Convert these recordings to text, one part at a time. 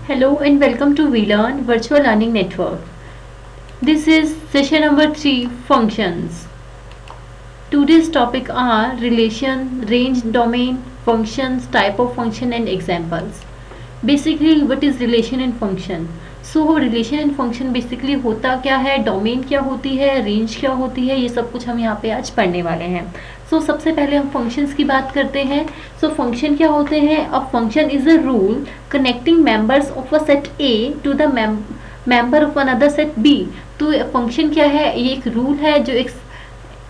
Hello and welcome to VLearn Virtual Learning Network. This is session number 3, functions. Today's topic are relation, range, domain, functions, type of function and examples. Basically what is relation and function? So relation and function basically होता क्या है, domain क्या होती है, range क्या होती है, ये सब कुछ हम यहाँ पे आज पढ़ने वाले हैं. सबसे पहले हम फंक्शंस की बात करते हैं. फंक्शन क्या होते हैं? A function is a rule connecting members of a set A to the member of another set B. तो फंक्शन क्या है? ये एक रूल है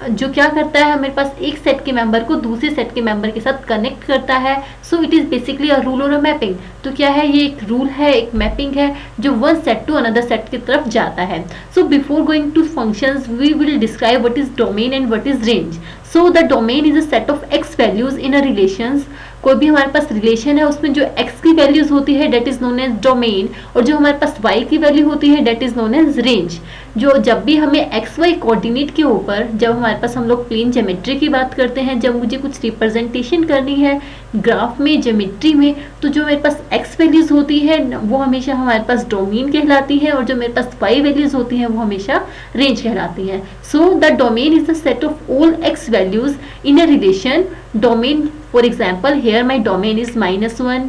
जो क्या करता है, हमारे पास एक सेट के मेंबर को दूसरे सेट के मेंबर के साथ कनेक्ट करता है. So it is basically a rule और अ मैपिंग. तो क्या है? ये एक रूल है, एक मैपिंग है जो one set to another set की तरफ जाता है. So before going to functions we will describe what is domain and what is range. So the domain is a set of X values in a relations. कोई भी हमारे पास relation है उसमें जो x की वैल्यूज होती है that is known as domain, और जो हमारे पास y की वैल्यू होती है that is known as range. जो जब भी हमें एक्स वाई कोऑर्डिनेट के ऊपर, जब हमारे पास हम लोग प्लेन ज्योमेट्री की बात करते हैं, जब मुझे कुछ रिप्रेजेंटेशन करनी है ग्राफ में, ज्योमेट्री में, तो जो मेरे पास एक्स वैल्यूज होती है वो हमेशा हमारे पास डोमेन कहलाती है, और जो मेरे पास वाई वैल्यूज होती हैं वो हमेशा रेंज कहलाती हैं. सो the domain is the set of all x values in a relation. Domain, for example, here my domain is -1,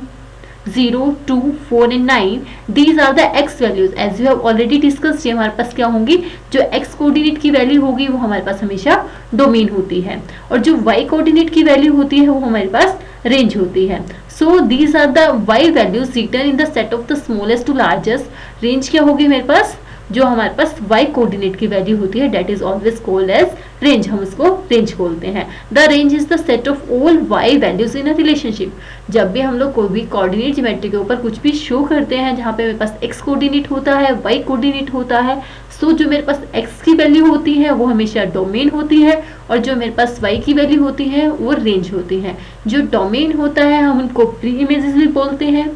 0, 2, 4 and 9. These are the x values. As we have already discussed, ये हमारे पास क्या होंगी? जो x coordinate की value होगी वो हमारे पास हमेशा डोमेन होती है, और जो y कोऑर्डिनेट की वैल्यू होती है वो हमारे पास रेंज होती है. So these are the y values written in the set of the smallest to largest. Range क्या होगी मेरे पास? जो हमारे पास y कोऑर्डिनेट की वैल्यू होती है that is always called as range. हम इसको रेंज बोलते हैं. The range is the set of all y values in a relationship. जब भी हम लोग कोई भी कोऑर्डिनेट ज्योमेट्री के ऊपर कुछ भी शो करते हैं जहाँ पे मेरे पास x कोऑर्डिनेट होता है, y कोऑर्डिनेट होता है, सो जो मेरे पास x की वैल्यू होती है वो हमेशा डोमेन होती है, और जो मेरे पास y की वैल्यू होती है वो रेंज होती है. जो डोमेन होता है हम उनको प्री इमेजेस भी बोलते हैं,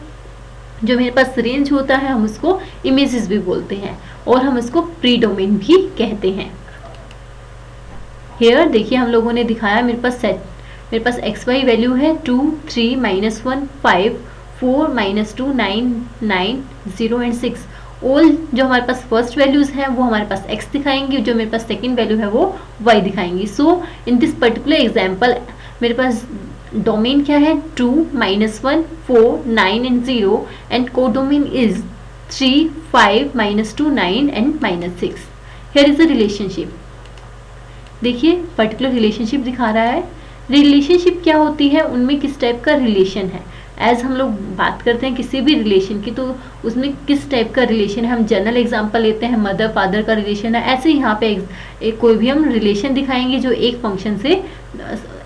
जो मेरे पास रेंज होता है हम उसको इमेजेस भी बोलते हैं, और हम इसको प्री डोमेन भी कहते हैं. हेयर देखिए हम लोगों ने दिखाया मेरे पास एक्स वाई वैल्यू है 2, 3, -1, 5, 4, -2, 9, 9, 0 एंड 6. ऑल जो हमारे पास फर्स्ट वैल्यूज हैं वो हमारे पास x दिखाएंगी, जो मेरे पास सेकंड वैल्यू है वो y दिखाएंगी. So in this particular example मेरे पास डोमेन क्या है? 2, -1, 4, 9 and 0, and codomain is 3, 5, -2, 9 and -6. Here is a relationship. देखिए पर्टिकुलर रिलेशनशिप दिखा रहा है. रिलेशनशिप क्या होती है, उनमें किस टाइप का रिलेशन है. एज हम लोग बात करते हैं किसी भी रिलेशन की, तो उसमें किस टाइप का रिलेशन है. हम जनरल एग्जांपल लेते हैं, मदर फादर का रिलेशन है. ऐसे यहाँ पे कोई भी हम रिलेशन दिखाएंगे जो एक फंक्शन से,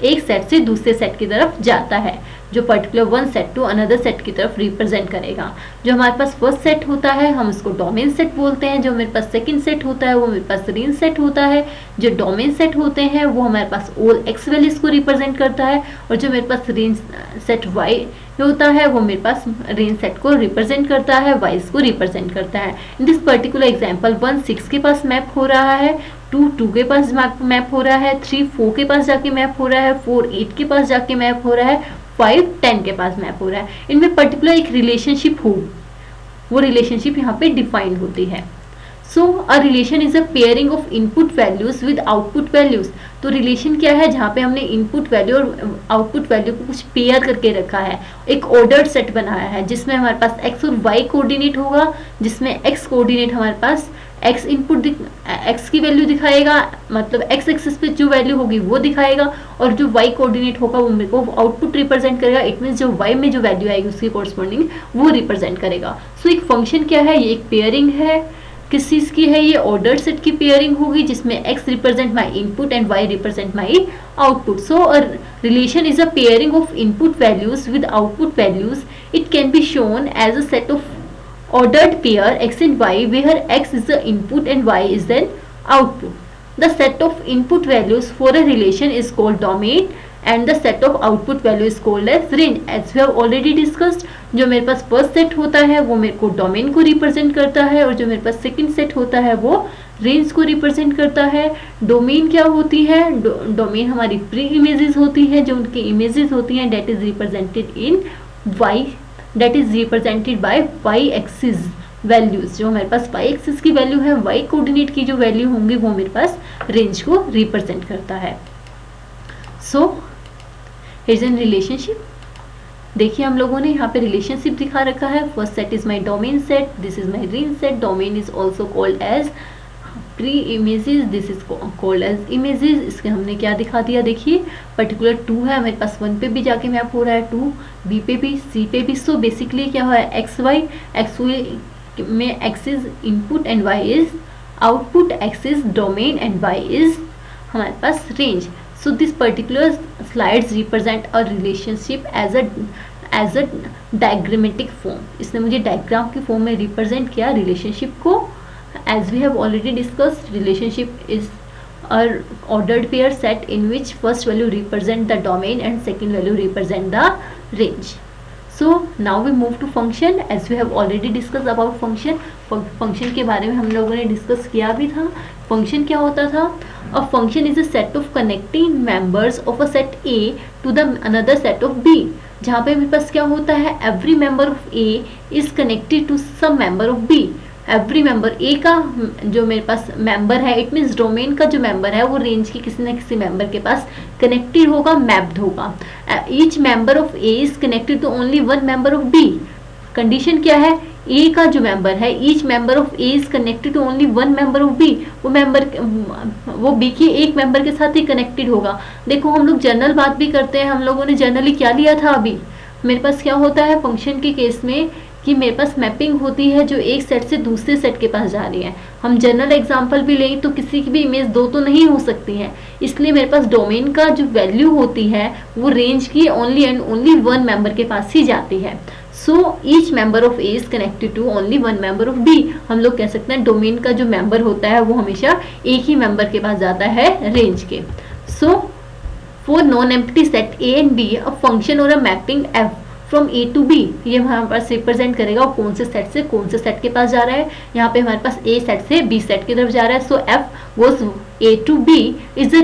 एक सेट से दूसरे सेट की तरफ जाता है, जो particular one set to another set की तरफ रिप्रेजेंट करेगा. जो हमारे पास फर्स्ट सेट होता है हम उसको डोमेन सेट बोलते हैं, जो मेरे पास सेकंड सेट होता है वो मेरे पास रेंज सेट होता है. जो डोमेन सेट होते हैं वो हमारे पास ऑल एक्स वैल्यूज को रिप्रेजेंट करता है, और जो मेरे पास रेंज सेट वाई होता है वो मेरे पास रेंज सेट को रिप्रेजेंट करता है, वाइज को रिप्रेजेंट करता है. इन दिस पर्टिकुलर एग्जांपल 1 6 के पास मैप हो रहा है, 2 2 के पास मैप हो रहा है, 3 4 के पास जाके मैप हो रहा है, 4 8 के पास जाके मैप हो रहा है, 5 10 के पास मैप हो रहा है. इनमें पर्टिकुलर एक रिलेशनशिप हो, वो रिलेशनशिप यहाँ पे डिफाइंड होती है. So a relation is a pairing of input values with output values. तो रिलेशन क्या है? जहाँ पे हमने इनपुट वैल्यू और आउटपुट वैल्यू को कुछ पेयर करके रखा है, एक ऑर्डर्ड सेट बनाया है जिसमें हमारे पास x और y कोऑर्डिनेट होगा, जिसमें x कोऑर्डिनेट हमारे पास x इनपुट x की वैल्यू दिखाएगा, मतलब x एक्सिस पे जो वैल्यू होगी वो दिखाएगा, और जो y कोऑर्डिनेट होगा वो मेरे को आउटपुट रिप्रेजेंट करेगा. इट मीन्स जो y में जो वैल्यू आएगी उसकी कोरस्पॉन्डिंग वो रिप्रेजेंट करेगा. सो एक फंक्शन क्या है? ये एक पेयरिंग है. किस चीज की है? ये ऑर्डर्ड सेट की पेयरिंग होगी जिसमें x represent my input and y represent my output. So a relation is a pairing of input values with output values. It can be shown as a set of ordered pair x and y where x is the input and y is the output. The set of input values for a relation is called domain and the set of output value is called as range. As we have already discussed, जो मेरे पास first set होता है वो मेरे को domain को represent करता है, और जो मेरे पास सेकंड सेट होता है वो रेंज को रिप्रेजेंट करता है. डोमेन क्या होती है? डोमेन हमारी प्री इमेजेस होती है, जो उनकी इमेजेस होती हैं that is represented in y that is represented by y axis values. जो हमारे पास y एक्सिस की वैल्यू है, y कोऑर्डिनेट की जो वैल्यू होंगी वो मेरे पास रेंज को रिप्रेजेंट करता है। So here's an relationship. देखिए हम लोगों ने यहाँ पे रिलेशनशिप दिखा रखा है। First set is my domain set, this is my range set. Domain is also called as pre images, this is called as images. इसके हमने क्या दिखा दिया, देखिए पर्टिकुलर 2 है मेरे पास, 1 पे भी जाके मैप हो रहा है, 2 बी पे भी, सी पे भी। सो बेसिकली क्या हुआ है, एक्स वाई में axis input and Y is output, axis domain and Y is हमारे पास range. So this particular slides represent a relationship as a diagrammatic form। इसने मुझे डायग्राम की फॉर्म में रिप्रेजेंट किया रिलेशनशिप को। As we have already discussed, relationship is a ordered pair set in which first value represent the domain and second value represent the range। So now we move to function। As we have already discussed about function, function के बारे में हम लोगों ने discuss किया भी था। Function क्या होता था, a function is a set of connecting members of a set A to the another set of B। जहाँ पे मेरे पास क्या होता है, every member of A is connected to some member of B। Every member A का जो मेरे पास member है, इट मीन्स डोमेन का जो मेंबर है वो रेंज के किसी न किसी मेंबर के पास कनेक्टेड होगा, मैप्ड होगा। Each member of A is connected to only one member of B. Condition क्या है, ए का जो मेंबर है, each member of A is connected to only one member of B. वो बी के एक मेंबर के साथ ही कनेक्टेड होगा। देखो हम लोग जनरल बात भी करते हैं, हम लोगों ने जनरली क्या लिया था अभी, मेरे पास क्या होता है फंक्शन के केस में कि मेरे पास मैपिंग होती है जो एक सेट से दूसरे सेट के पास जा रही है। हम जनरल एग्जांपल भी लें तो किसी की भी इमेज 2 तो नहीं हो सकती है, इसलिए मेरे पास डोमेन का जो वैल्यू होती है वो रेंज की only and only one member के पास ही जाती है। So each member of A is connected to only one member of B. हम लोग कह सकते हैं डोमेन का जो मेंबर होता है वो हमेशा एक ही मेंबर के पास जाता है रेंज के। So for non empty set A and B, a function और a mapping f from A to B, ये हमारे पास रिप्रेजेंट करेगा कौन से सेट से कौन से सेट के पास जा रहा है। यहाँ पे हमारे पास ए सेट से बी सेट की तरफ जा रहा है। So f goes A to B is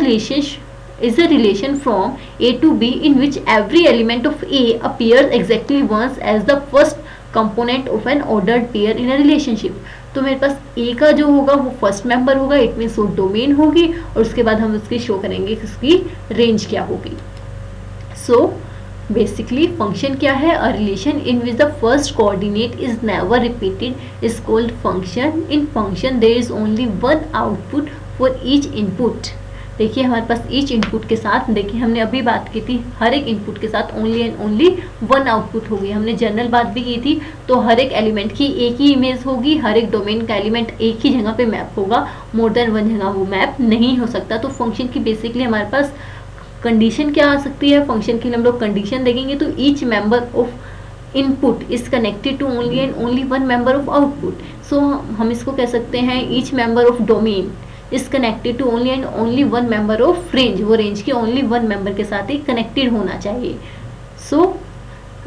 a relation from A to B in which every element of A appears exactly once as the first component of an ordered pair in a relationship। तो मेरे पास A का जो होगा वो first member होगा, it means वो domain होगी, और उसके बाद हम उसकी शो करेंगे कि उसकी रेंज क्या होगी। सो बेसिकली फंक्शन क्या है, a relation in which the first coordinate is never repeated is called function. In function there is only one output for each input. देखिए हमारे पास ईच इनपुट के साथ, देखिए हमने अभी बात की थी हर एक इनपुट के साथ only and only one output होगी। हमने जनरल बात भी की थी, तो हर एक एलिमेंट की एक ही इमेज होगी, हर एक डोमेन का एलिमेंट एक ही जगह पे मैप होगा, मोर देन वन जगह वो मैप नहीं हो सकता। तो फंक्शन की बेसिकली हमारे पास कंडीशन क्या आ सकती है, फंक्शन के लिए हम लोग कंडीशन देखेंगे तो each member of input is connected to only and only one member of output. So हम इसको कह सकते हैं each member of domain is connected to only and only one member of range. वो रेंज के only one member के साथ ही कनेक्टेड होना चाहिए। So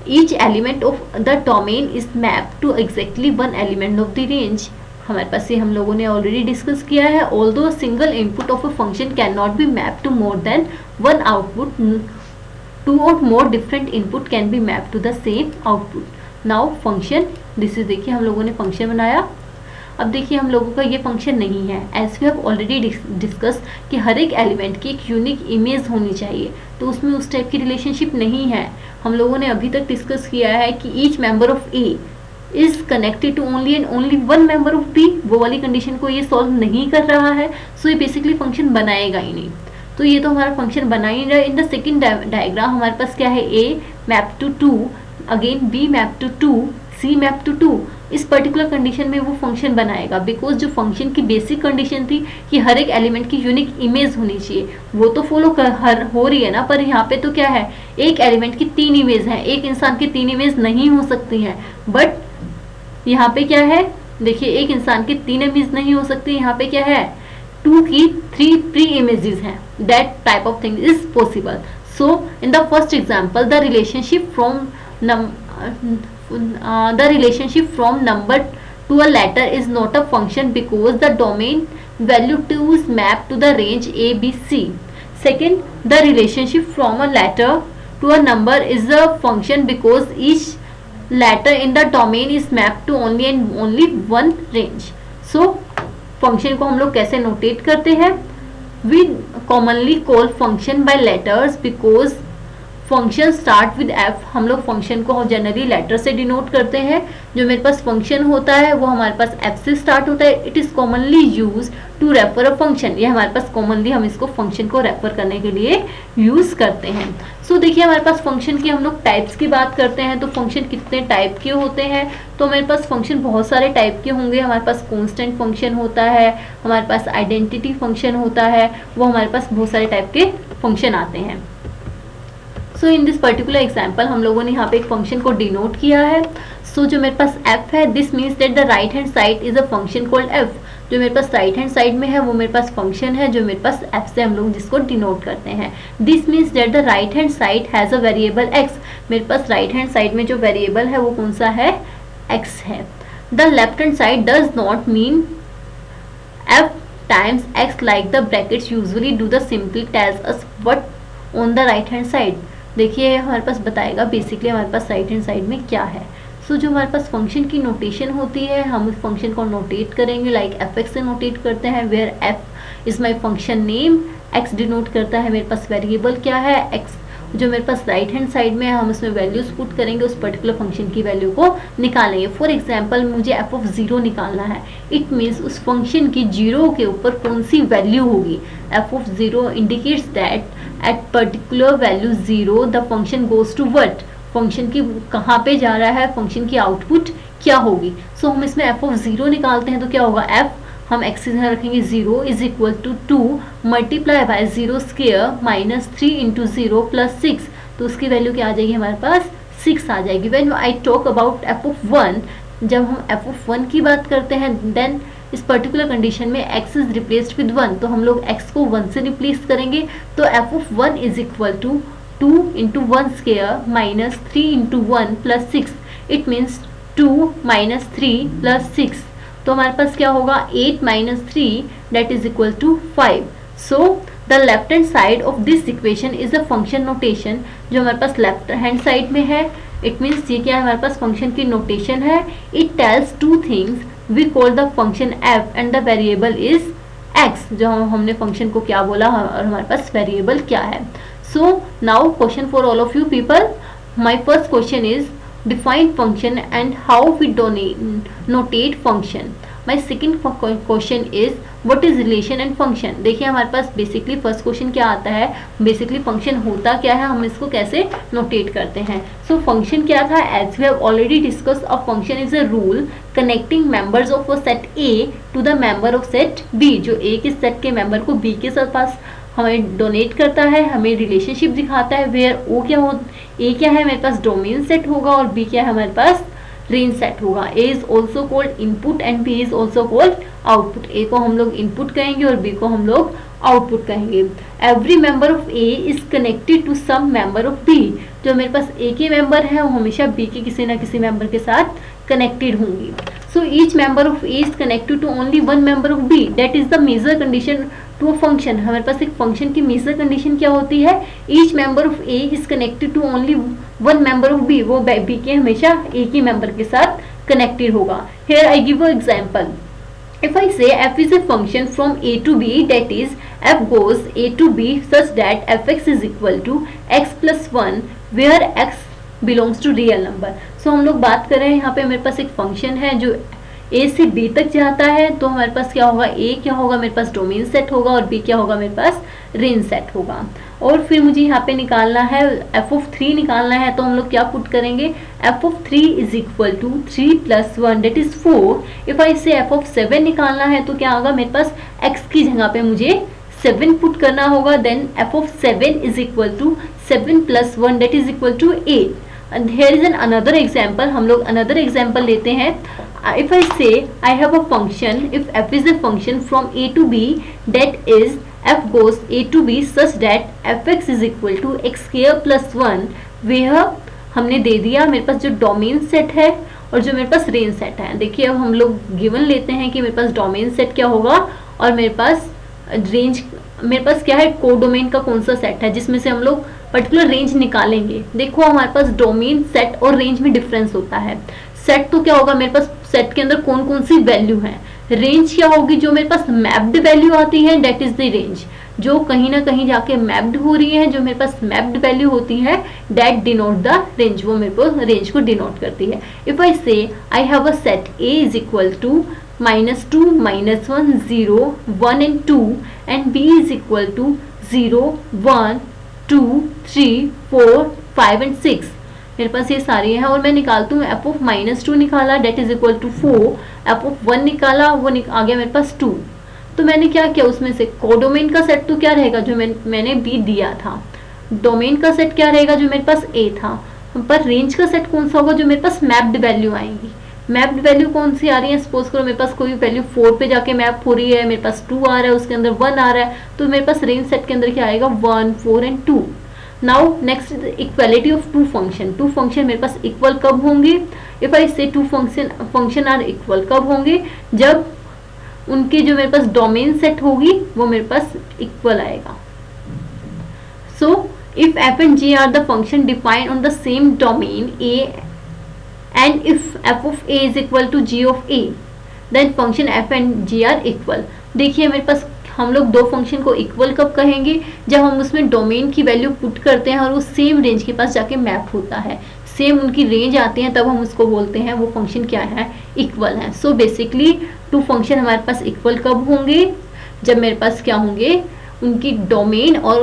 each element of the domain is map to exactly one element of the range. हमारे पास ये हम लोगों ने ऑलरेडी डिस्कस किया है। Although single input of a function can not be map to more than one output, two और more different input can be map to the same output. Now function, this is, देखिए हम लोगों ने function बनाया। अब देखिए हम लोगों का ये फंक्शन नहीं है, as we have already discuss कि हर एक एलिमेंट की एक यूनिक इमेज होनी चाहिए, तो उसमें उस टाइप की रिलेशनशिप नहीं है। हम लोगों ने अभी तक डिस्कस किया है कि each member of A is connected to only and only one member of B. वो वाली कंडीशन को ये सॉल्व नहीं कर रहा है, सो ये बेसिकली फंक्शन बनाएगा ही नहीं। तो ये तो हमारा फंक्शन बना ही रहा है। इन द सेकेंड डायग्राम हमारे पास क्या है, A map to 2, again B map to 2, C map to 2। इस पर्टिकुलर कंडीशन में वो फंक्शन बनाएगा, बिकॉज जो फंक्शन की बेसिक कंडीशन थी कि हर एक एलिमेंट की यूनिक इमेज होनी चाहिए, वो तो फॉलो हो रही है ना। पर यहाँ पे तो क्या है, एक एलिमेंट की 3 इमेज है, एक इंसान की 3 इमेज नहीं हो सकती हैं। बट यहाँ पे क्या है, देखिए एक इंसान की 3 इमेज नहीं हो सकती, यहाँ पे क्या है 2 की 3 प्री इमेजेस हैं। That type of thing is possible. So in the first example the relationship from the relationship from number to a letter is not a function because the domain value 2 is mapped to the range A, B, C. Second, the relationship from a letter to a number is a function because each letter in the domain is mapped to only and only one range. So function को हम लोग कैसे notate करते हैं? We commonly call function by letters because function start with F. हम लोग function को generally letter से डिनोट करते हैं. जो मेरे पास फंक्शन होता है वो हमारे पास एफ से स्टार्ट होता है. It is commonly use to refer a function. ये हमारे पास कॉमनली हम इसको फंक्शन को रेफर करने के लिए यूज करते हैं. सो देखिए हमारे पास फंक्शन की हम लोग टाइप्स की बात करते हैं. तो फंक्शन कितने टाइप के होते हैं? तो मेरे पास फंक्शन बहुत सारे टाइप के होंगे. हमारे पास कॉन्स्टेंट फंक्शन होता है, हमारे पास आइडेंटिटी फंक्शन होता है, वो हमारे पास बहुत सारे टाइप के फंक्शन आते हैं. सो इन दिस पर्टिकुलर एग्जाम्पल हम लोगों ने यहाँ पे एक फंक्शन को डिनोट किया है. सो जो मेरे पास f है, this means that the right hand side is a function called f. जो मेरे पास राइट हैंड साइड में है वो मेरे पास फंक्शन है जो मेरे पास f से हम लोग जिसको डिनोट करते हैं. This means that the right hand side has a variable x. मेरे पास राइट हैंड साइड में जो वेरिएबल है वो कौन सा है? x है. The left hand side does not mean f times x like the brackets usually do the simply tells us what on the right hand side. देखिए हमारे पास बताएगा बेसिकली हमारे पास राइट हैंड साइड में क्या है. सो जो हमारे पास फंक्शन की नोटेशन होती है हम उस फंक्शन को नोटेट करेंगे लाइक एफ से नोटेट करते हैं, where F is my function name. X denote करता है मेरे पास वेरिएबल क्या है एक्स. जो मेरे पास राइट हैंड साइड में है हम उसमें वैल्यूज पुट करेंगे, उस पर्टिकुलर फंक्शन की वैल्यू को निकालेंगे. फॉर एग्जाम्पल मुझे एफ ऑफ 0 निकालना है. इट मीन्स उस फंक्शन की 0 के ऊपर कौन सी वैल्यू होगी. F of 0 indicates that at particular value 0 the function goes to what. Function की कहाँ पे जा रहा है, फंक्शन की आउटपुट क्या होगी. सो हम इसमें एफ ऑफ 0 निकालते हैं तो क्या होगा, एफ हम एक्स रखेंगे 0 is equal to 2 multiply by 0 square minus 3 into 0 plus 6. तो उसकी वैल्यू क्या आ जाएगी हमारे पास 6 आ जाएगी. When I talk about F of 1, जब हम एफ ऑफ 1 की बात करते हैं देन इस पर्टिकुलर कंडीशन में x इज रिप्लेस्ड विद 1. तो हम लोग x को 1 से रिप्लेस करेंगे. तो F of 1 is equal to 2 into 1 square minus 3 into 1 plus 6. It means 2 minus 3 plus 6. तो हमारे पास क्या होगा 8 minus 3 that is equal to 5. So the left hand side of this equation is a function notation. जो हमारे पास left hand side में है it means ये क्या है हमारे पास फंक्शन की नोटेशन है. It tells two things. We call the function f and the variable is x. जो हमने फंक्शन को क्या बोला और हमारे पास वेरिएबल क्या है. So now question for all of you people. My first question is define function and how we notate function. My second question is what is relation and function. देखिए हमारे पास बेसिकली फर्स्ट क्वेश्चन क्या आता है, basically function होता क्या है, हम इसको कैसे नोटेट करते हैं. सो फंक्शन क्या था, as we have already discuss, a function is a rule connecting members of a set A to the member of set B. जो ए के सेट के मेंबर को बी के साथ पास हमें डोनेट करता है, हमें रिलेशनशिप दिखाता है. वेयर ओ क्या हो, ए क्या है मेरे पास डोमेन सेट होगा और बी क्या है हमारे पास रेंज सेट होगा. A is also called input and B is also called output. A को हम लोग इनपुट कहेंगे और बी को हम लोग आउटपुट कहेंगे. Every member of A is connected to some member of B. जो मेरे पास ए के मेंबर है वो हमेशा बी के किसी ना किसी मेंबर के साथ कनेक्टेड होंगी. So each member of A is connected to only one member of B. That is the major condition to a function. हमारे पास एक फंक्शन की मेजर कंडीशन क्या होती है, each member of A is connected to only one member of B. वो B के हमेशा ए के मेंबर के साथ कनेक्टेड होगा. Here I give a example. If I say f is a function from a to b, that is f goes a to b such that fx is equal to x plus 1 where x belongs to real number. So हम लोग बात कर रहे हैं यहाँ पे मेरे पास एक फंक्शन है जो a से b तक जाता है. तो हमारे पास क्या होगा, a क्या होगा मेरे पास डोमेन सेट होगा और b क्या होगा मेरे पास रेंज सेट होगा. और फिर मुझे यहाँ पे निकालना है f ऑफ 3 निकालना है. तो हम लोग क्या पुट करेंगे, f of 3 is equal to 3 plus 1 that is 4. If I say f of 7 निकालना है तो क्या होगा मेरे पास x की जगह पे मुझे 7 पुट करना होगा. Then f of 7 is equal to 7 plus 1 that is equal to 8. And here is an another example. हम लोग another example लेते हैं. If I say I have a function, if f is a function from a to b, that is f goes a to b such that fx is equal to x square plus 1, where हमने दे दिया मेरे पास जो domain set है और जो मेरे पास range set है. देखिए अब हम लोग गिवन लेते हैं कि मेरे पास डोमेन सेट क्या होगा और मेरे पास रेंज, मेरे पास क्या है कोडोमेन का कौन सा सेट है जिसमें से हम लोग पर्टिकुलर रेंज निकालेंगे। देखो हमारे पास डोमेन, सेट और रेंज में डिफरेंस होता है। सेट तो क्या होगा, मेरे पास सेट के अंदर कौन कौन सी वैल्यू है। रेंज क्या होगी, जो मेरे पास मैप्ड वैल्यू आती है दैट इज द रेंज, जो कहीं ना कहीं जाके मैप्ड हो रही है, जो मेरे पास मैप्ड वैल्यू होती है दैट डिनोट द रेंज, वो मेरे को रेंज को डिनोट करती है। If I say I have a set A is equal to -2, -1, 0, 1 and 2 and b is equal to 0, 1, 2, 3, 4, 5 and 6, मेरे पास ये सारी है और मैं निकालती हूँ f ऑफ -2 निकाला that is equal to 4, f of 1 निकाला वो आ गया मेरे पास 2। तो मैंने क्या किया, उसमें से कोडोमेन का सेट तो क्या रहेगा जो मैंने b दिया था, डोमेन का सेट क्या रहेगा जो मेरे पास a था, पर रेंज का सेट कौन सा होगा जो मेरे पास मैप्ड वैल्यू आएंगी। मैप्ड वैल्यू कौन सी आ रही है, सपोज करो मेरे पास कोई वैल्यू 4 पे जाके मैप हो रही है, मेरे पास 2 आ रहा है, उसके अंदर 1 आ रहा है, तो मेरे पास रेंज सेट के अंदर क्या आएगा 1, 4 and 2। Now next equality of two function. Two function मेरे पास इक्वल कब होंगे, इफ आई से टू फंक्शन आर इक्वल कब होंगे, जब उनके जो मेरे पास डोमेन सेट होगी वो मेरे पास इक्वल आएगा। So if f and g are the function defined on the same domain a and if f of a is equal to g of a then function f and g are equal। देखिए मेरे पास हम लोग दो function को equal कब कहेंगे, जब हम उसमें डोमेन की वैल्यू पुट करते हैं और वो सेम रेंज के पास जाके मैप होता है, सेम उनकी रेंज आती है, तब हम उसको बोलते हैं वो फंक्शन क्या है, इक्वल है। सो बेसिकली टू फंक्शन हमारे पास इक्वल कब होंगे, जब मेरे पास क्या होंगे, उनकी डोमेन और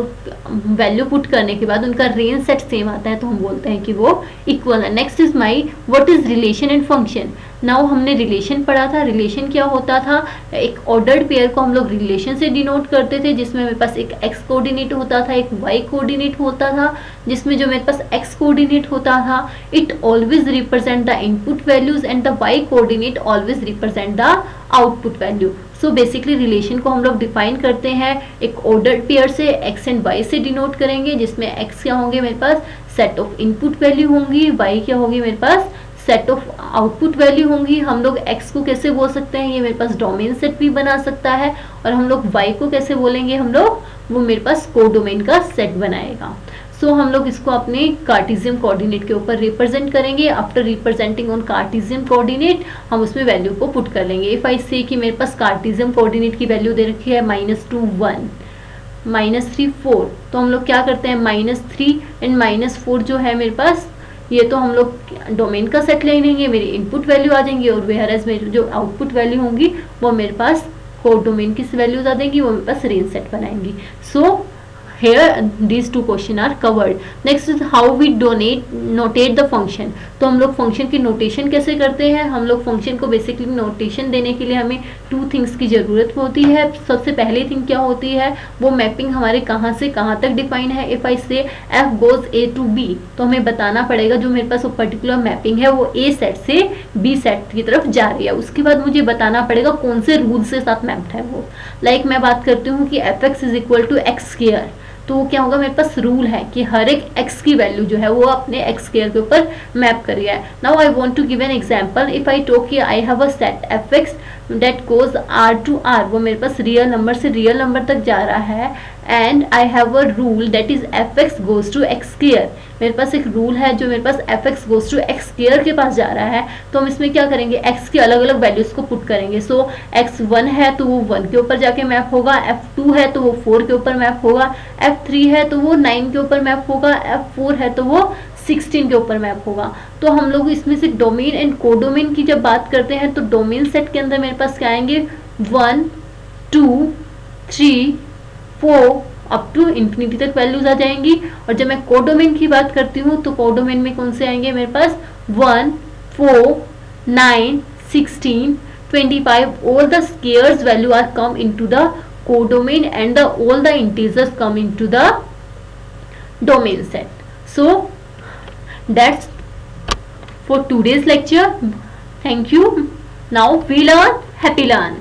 वैल्यू पुट करने के बाद उनका रेंज सेट सेम आता है, तो हम बोलते हैं कि वो इक्वल है। Next is my what is relation and function. Now हमने रिलेशन पढ़ा था, रिलेशन क्या होता था, एक ऑर्डर्ड पेयर को हम लोग रिलेशन से डिनोट करते थे, जिसमें मेरे पास एक एक्स कोऑर्डिनेट होता था, एक वाई कोऑर्डिनेट होता था, जिसमें जो मेरे पास एक्स कोऑर्डिनेट होता था it always represent the input values and the y coordinate always represent the output value. So basically relation को हम लोग डिफाइन करते हैं एक ऑर्डर्ड पेयर से, एक्स एंड वाई से डिनोट करेंगे, जिसमें एक्स क्या होंगे मेरे पास सेट ऑफ इनपुट वैल्यू होंगी, वाई क्या होगी मेरे पास सेट ऑफ आउटपुट वैल्यू होंगी। हम लोग x को कैसे बोल सकते हैं, ये मेरे पास डोमेन सेट भी बना सकता है, और हम लोग y को कैसे बोलेंगे, हम लोग वो मेरे पास कोडोमेन का सेट बनाएगा। सो हम लोग इसको अपने कार्टेशियन कोऑर्डिनेट के ऊपर रिप्रेजेंट करेंगे। After representing on Cartesian coordinate हम उसमें वैल्यू को पुट कर लेंगे। इफ आई से कि मेरे पास कार्टेशियन कोऑर्डिनेट की वैल्यू दे रखी है -2, 1, -3, 4, तो हम लोग क्या करते हैं -3 एंड -4 जो है मेरे पास, ये तो हम लोग डोमेन का सेट ले लेंगे, मेरी इनपुट वैल्यू आ जाएंगी, और वेयरएज मेरी जो आउटपुट वैल्यू होंगी वो मेरे पास कोड डोमेन की वैल्यूज आ जाएंगी, वो मेरे पास रेंज सेट बनाएंगी। सो here these two question are covered. Next is how we notate the function। तो हम लोग फंक्शन की नोटेशन कैसे करते हैं, हम लोग फंक्शन को बेसिकली नोटेशन देने के लिए हमें टू थिंग्स की ज़रूरत होती है। सबसे पहली थिंग क्या होती है, वो मैपिंग हमारे कहाँ से कहाँ तक डिफाइन है। If I say f goes a to b, तो हमें बताना पड़ेगा जो मेरे पास वो पर्टिकुलर मैपिंग है वो a सेट से b सेट की तरफ जा रही है। उसके बाद मुझे बताना पड़ेगा कौन से रूल से साथ मैप्ड है वो। लाइक मैं बात करती हूँ कि fx is equal to x square, तो क्या होगा, मेरे पास रूल है कि हर एक x की वैल्यू जो है वो अपने x स्क्वायर के ऊपर मैप कर रहा है। Now I want to give an example. If I talk कि I have a set fx that goes r to r, वो मेरे पास रियल नंबर से रियल नंबर तक जा रहा है, and I have a rule that is fx goes to x square. मेरे पास एक रूल है जो मेरे पास fx goes to x square के पास जा रहा है, तो हम इसमें क्या करेंगे, x की अलग अलग वैल्यूज को पुट करेंगे। सो x1 है तो वो 1 के ऊपर जाके मैप होगा, f2 है तो वो 4 के ऊपर मैप होगा, f3 है तो वो 9 के ऊपर मैप होगा, f4 है तो वो 16 के ऊपर मैप होगा। तो हम लोग इसमें से डोमेन एंड कोडोमेन की जब बात करते हैं तो डोमेन सेट के अंदर मेरे पास क्या आएंगे 1, 2, 3, 4 अप टू इंफिनिटी तक वैल्यूज आ जाएंगी। और जब मैं कोडोमेन की बात करती हूँ तो कोडोमेन में कौन से आएंगे मेरे पास 1, 4, 9, 16, 25, all the squares value are come into the codomain and all the integers come into the domain set. So that's for today's lecture. Thank you. Now we learn, happy learn.